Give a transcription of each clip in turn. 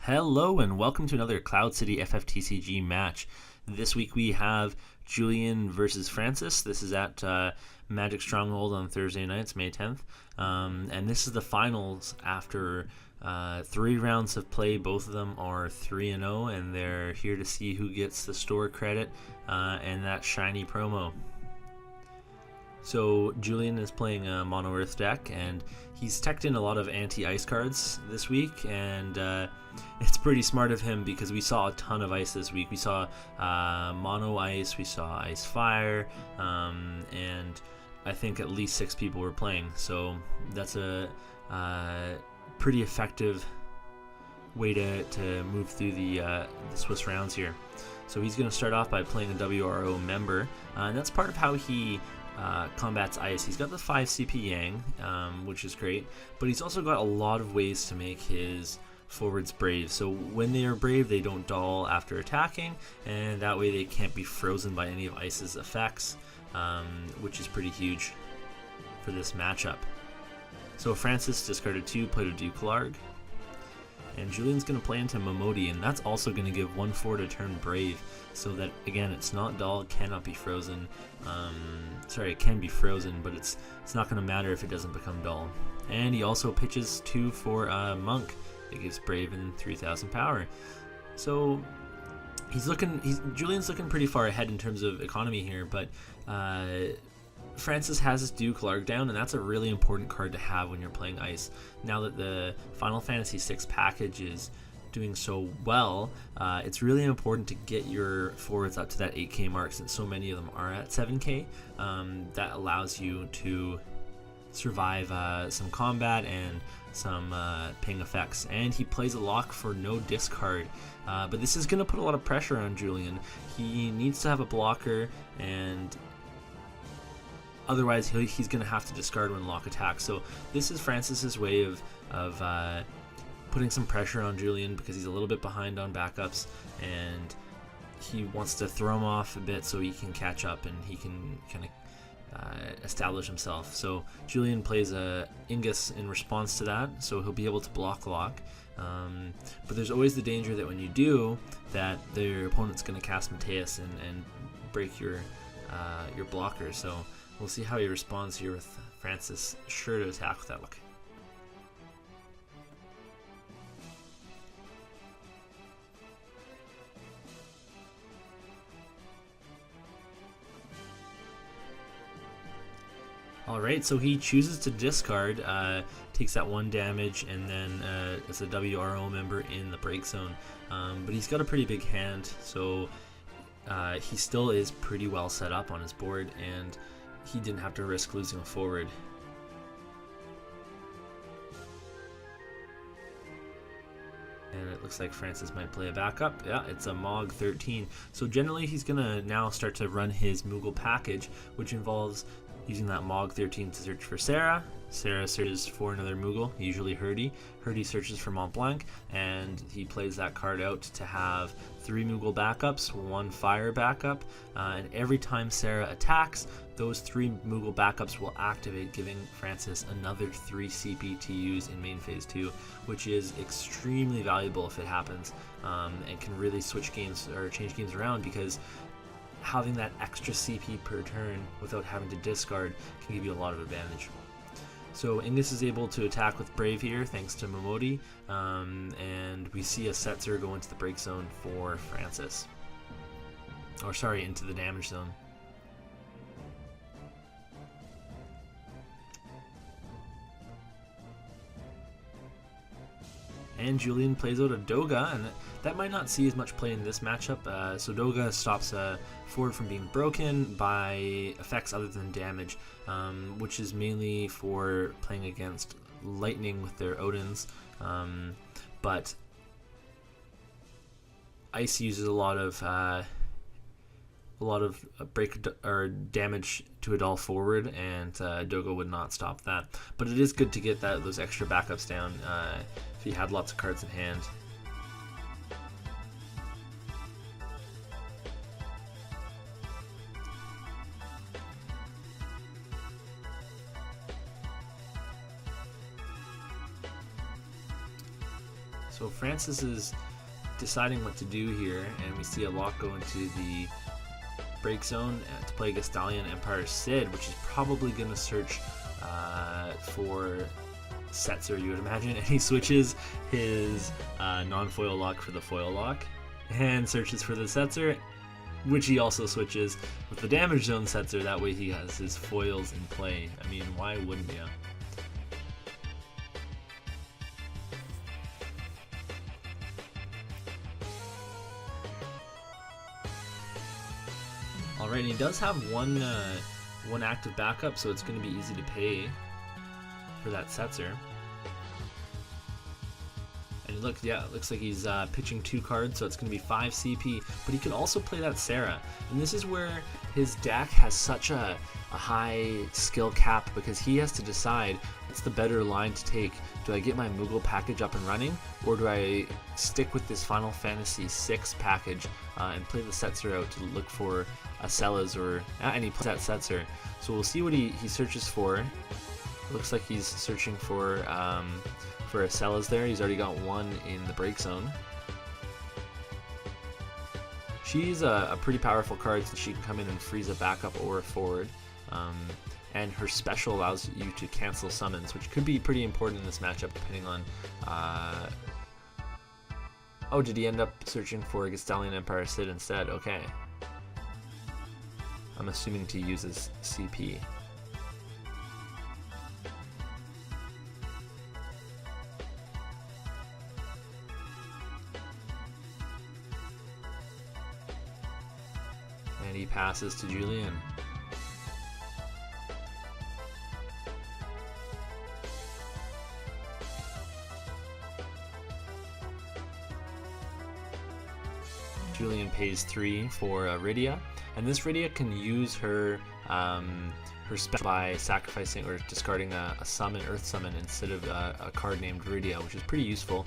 Hello and welcome to another Cloud City FFTCG match. This week we have Julian versus Francis. This is at Magic Stronghold on Thursday nights, May 10th. And this is the finals after 3 rounds of play. Both of them are 3-0, and they're here to see who gets the store credit and that shiny promo. So Julian is playing a Mono Earth deck, and he's teched in a lot of anti-ice cards this week, and it's pretty smart of him because we saw a ton of ice this week. We saw Mono Ice, we saw Ice Fire, and I think at least 6 people were playing. So that's a pretty effective way to move through the Swiss rounds here. So he's going to start off by playing a WRO member, and that's part of how he combats ice. He's got the 5 CP Yang, which is great, but he's also got a lot of ways to make his forwards brave. So when they are brave, they don't dull after attacking, and that way they can't be frozen by any of ice's effects, which is pretty huge for this matchup. So Francis discarded 2, played a Dukelarg, and Julian's going to play into Momodi, and that's also going to give 1 forward a turn brave, so that again it's not dull, it cannot be frozen. It can be frozen, but it's not going to matter if it doesn't become dull. And he also pitches 2 for Monk. It gives brave and 3000 power. So Julian's looking pretty far ahead in terms of economy here, but Francis has his Dukelarg down, and that's a really important card to have when you're playing ice. Now that the Final Fantasy VI package is doing so well, it's really important to get your forwards up to that 8k mark, since so many of them are at 7k. That allows you to survive some combat and some ping effects. And he plays a lock for no discard, but this is going to put a lot of pressure on Julian. He needs to have a blocker, and otherwise he's going to have to discard when lock attacks. So this is Francis's way of putting some pressure on Julian, because he's a little bit behind on backups, and he wants to throw him off a bit so he can catch up and he can kind of establish himself. So Julian plays a Ingus in response to that, so he'll be able to block lock. But there's always the danger that when you do that, their opponent's going to cast Mateus and break your blocker. So we'll see how he responds here with Francis sure to attack with that look. Alright, so he chooses to discard, takes that 1 damage, and then it's a WRO member in the break zone. But he's got a pretty big hand, so he still is pretty well set up on his board, and he didn't have to risk losing a forward. And it looks like Francis might play a backup. Yeah, it's a Mog 13. So generally he's going to now start to run his Moogle package, which involves using that Mog 13 to search for Sarah. Sarah searches for another Moogle, usually Hurdy. Hurdy searches for Mont Blanc, and he plays that card out to have 3 Moogle backups, 1 fire backup, and every time Sarah attacks, those 3 Moogle backups will activate, giving Francis another 3 CP to use in main phase 2, which is extremely valuable if it happens, and can really switch games or change games around, because having that extra CP per turn without having to discard can give you a lot of advantage. So Ingus is able to attack with Brave here thanks to Momodi, and we see a Setzer go into the break zone for Francis. Or sorry, into the damage zone. And Julian plays out a Doga, and that might not see as much play in this matchup. So Doga stops a forward from being broken by effects other than damage, which is mainly for playing against lightning with their Odins. But Ice uses a lot of break or damage to a dull forward, and Doga would not stop that. But it is good to get those extra backups down if you had lots of cards in hand. So Francis is deciding what to do here, and we see a lock go into the break zone to play Gastalian Empire Sid, which is probably going to search for Setzer, you would imagine, and he switches his non-foil lock for the foil lock and searches for the Setzer, which he also switches with the damage zone Setzer. That way he has his foils in play. I mean, why wouldn't you? Alright, he does have one active backup, so it's going to be easy to pay for that Setzer. And look, yeah, it looks like he's pitching 2 cards, so it's going to be 5 CP. But he could also play that Sarah, and this is where his deck has such a high skill cap, because he has to decide what's the better line to take. Do I get my Moogle package up and running, or do I stick with this Final Fantasy VI package and play the Setzer out to look for a Celas, and he plays that Setzer. So we'll see what he searches for. Looks like he's searching for a Celas there. He's already got one in the break zone. She's a pretty powerful card, since she can come in and freeze a backup or a forward. And her special allows you to cancel summons, which could be pretty important in this matchup, depending on... Oh, did he end up searching for Gastalian Empire Sid instead? Okay. I'm assuming to use his CP. And he passes to Julian. Julian pays 3 for Rydia, and this Rydia can use her special by sacrificing or discarding a summon, Earth Summon, instead of a card named Rydia, which is pretty useful.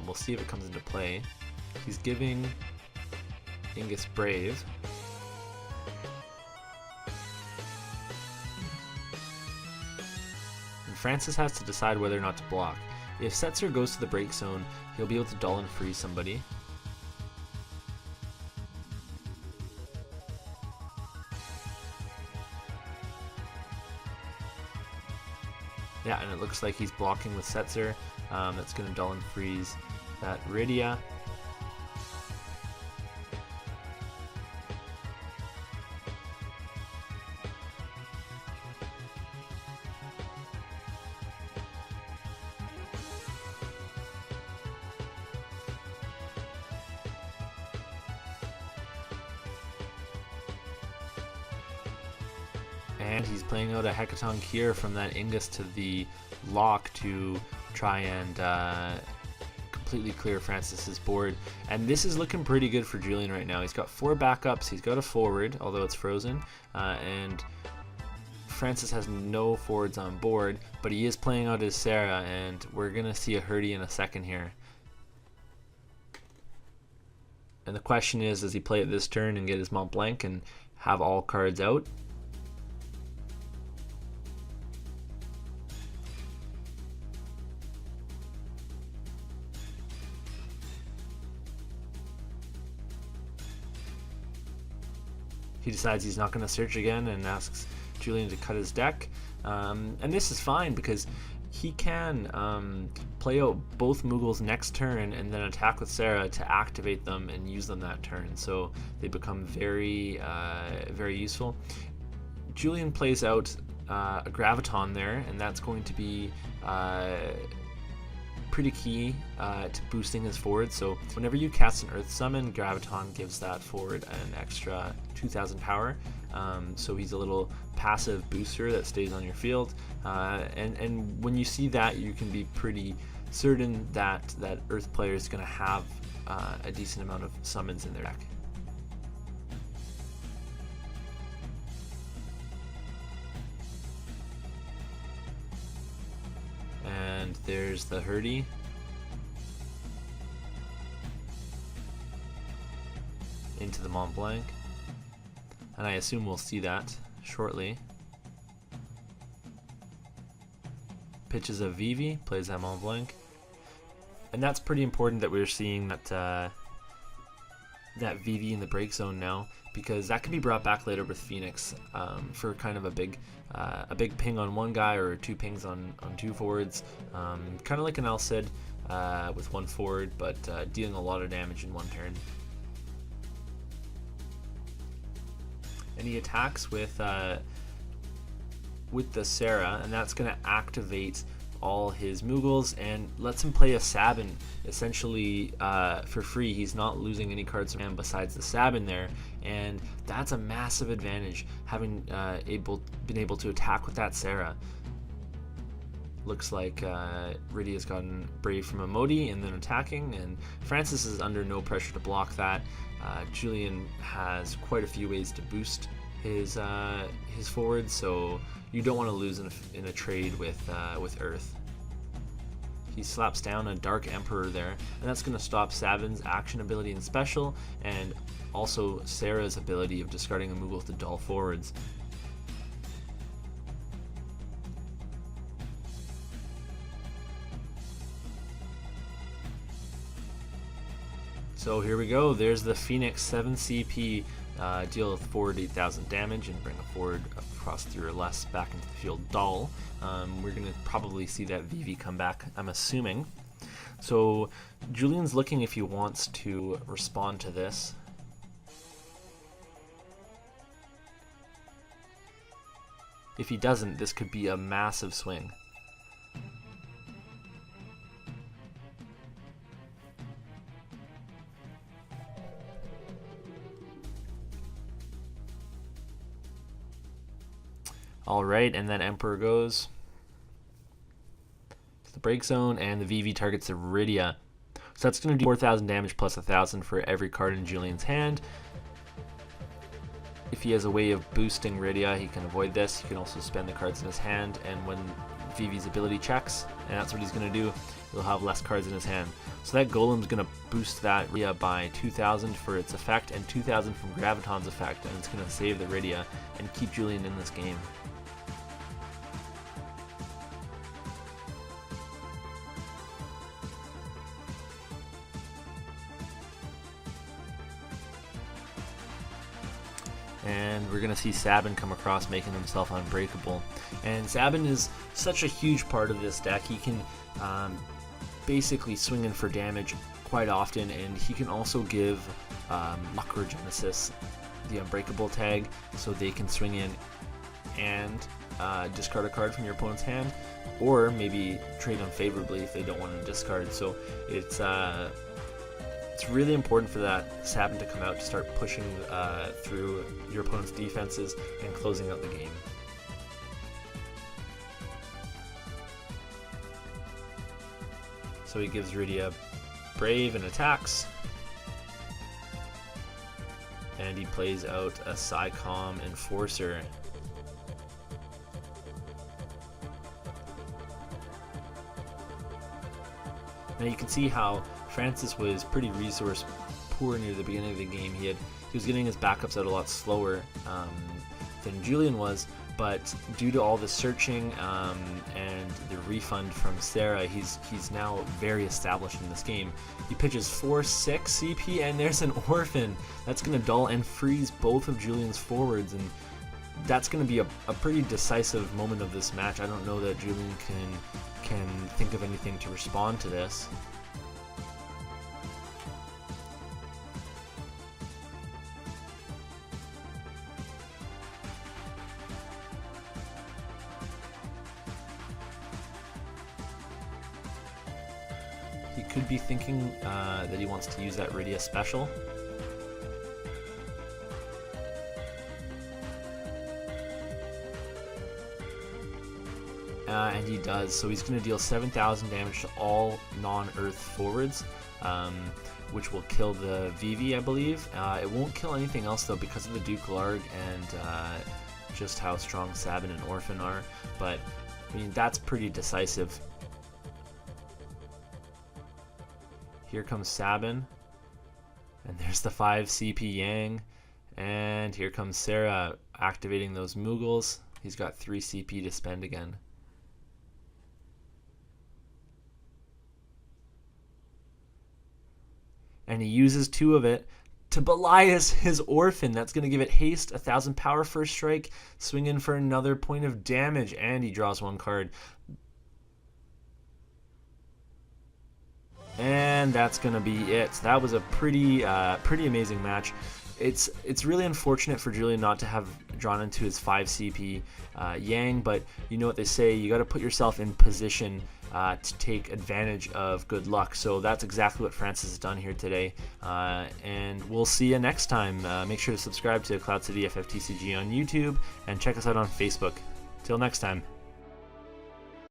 We'll see if it comes into play. He's giving Ingus Brave. And Francis has to decide whether or not to block. If Setzer goes to the break zone, he'll be able to dull and freeze somebody. Yeah, and it looks like he's blocking with Setzer. That's going to dull and freeze that Rydia. And he's playing out a Hecaton Cure from that Ingus to the lock to try and completely clear Francis's board. And this is looking pretty good for Julian right now. He's got 4 backups, he's got a forward, although it's frozen, and Francis has no forwards on board, but he is playing out his Sarah, and we're going to see a Hurdy in a second here. And the question is, does he play it this turn and get his Mont Blanc and have all cards out? He decides he's not going to search again and asks Julian to cut his deck. And this is fine, because he can play out both Moogles next turn and then attack with Sarah to activate them and use them that turn. So they become very, very useful. Julian plays out a Graviton there, and that's going to be pretty key to boosting his forward. So whenever you cast an Earth Summon, Graviton gives that forward an extra 2,000 power. So he's a little passive booster that stays on your field. And when you see that, you can be pretty certain that that Earth player is going to have a decent amount of summons in their deck. And there's the Hurdy. Into the Mont Blanc. And I assume we'll see that shortly. Pitches a Vivi, plays that Mont Blanc. And that's pretty important that we're seeing that that VV in the break zone now, because that can be brought back later with Phoenix for kind of a big ping on one guy or 2 pings on 2 forwards, kind of like an Alcid with 1 forward, but dealing a lot of damage in 1 turn. And he attacks with the Sarah, and that's going to activate all his Moogles and lets him play a Sabin essentially for free. He's not losing any cards from him besides the Sabin there, and that's a massive advantage, having been able to attack with that Sarah. Looks like Rydia's gotten Brave from Emoti and then attacking, and Francis is under no pressure to block that. Julian has quite a few ways to boost his forward, so you don't want to lose in a trade with Earth. He slaps down a Dark Emperor there, and that's going to stop Sabin's action ability and special, and also Sarah's ability of discarding a Moogle to dull forwards. So here we go, there's the Phoenix 7 CP, deal with forward 8,000 damage and bring a forward across 3 or less back into the field dull. We're going to probably see that VV come back, I'm assuming. So Julian's looking if he wants to respond to this. If he doesn't, this could be a massive swing. Alright, and then Emperor goes to the break zone, and the VV targets the Rydia. So that's going to do 4,000 damage plus 1,000 for every card in Julian's hand. If he has a way of boosting Rydia, he can avoid this. He can also spend the cards in his hand, and when VV's ability checks, and that's what he's going to do, he'll have less cards in his hand. So that Golem's going to boost that Rydia by 2,000 for its effect, and 2,000 from Graviton's effect, and it's going to save the Rydia and keep Julian in this game. And we're going to see Sabin come across, making himself unbreakable. And Sabin is such a huge part of this deck. He can basically swing in for damage quite often, and he can also give Macrogenesis the unbreakable tag, so they can swing in and discard a card from your opponent's hand, or maybe trade unfavorably if they don't want to discard. So it's really important for that Sabin to come out to start pushing through your opponent's defenses and closing out the game. So he gives Rydia Brave and attacks, and he plays out a Psycom Enforcer. Now you can see how Francis was pretty resource poor near the beginning of the game. He was getting his backups out a lot slower than Julian was, but due to all the searching and the refund from Sarah, he's now very established in this game. He pitches 4/6 CP, and there's an Orphan that's going to dull and freeze both of Julian's forwards, and that's going to be a pretty decisive moment of this match. I don't know that Julian can think of anything to respond to this. He could be thinking that he wants to use that Rydia special. And he does, so he's going to deal 7,000 damage to all non-Earth forwards, which will kill the VV, I believe. It won't kill anything else though, because of the Duke Larg and just how strong Sabin and Orphan are, but I mean, that's pretty decisive. Here comes Sabin, and there's the 5 CP Yang, and here comes Sarah activating those Moogles. He's got 3 CP to spend again. and he uses 2 of it to Belias his orphan. That's going to give it haste, 1000 power first strike, swing in for another point of damage, and he draws 1 card. And that's going to be it. That was a pretty amazing match. It's really unfortunate for Julian not to have drawn into his 5 CP Yang, but you know what they say, you got to put yourself in position to take advantage of good luck. So that's exactly what Francis has done here today, and we'll see you next time. Make sure to subscribe to Cloud City FFTCG on YouTube and check us out on Facebook. Till next time.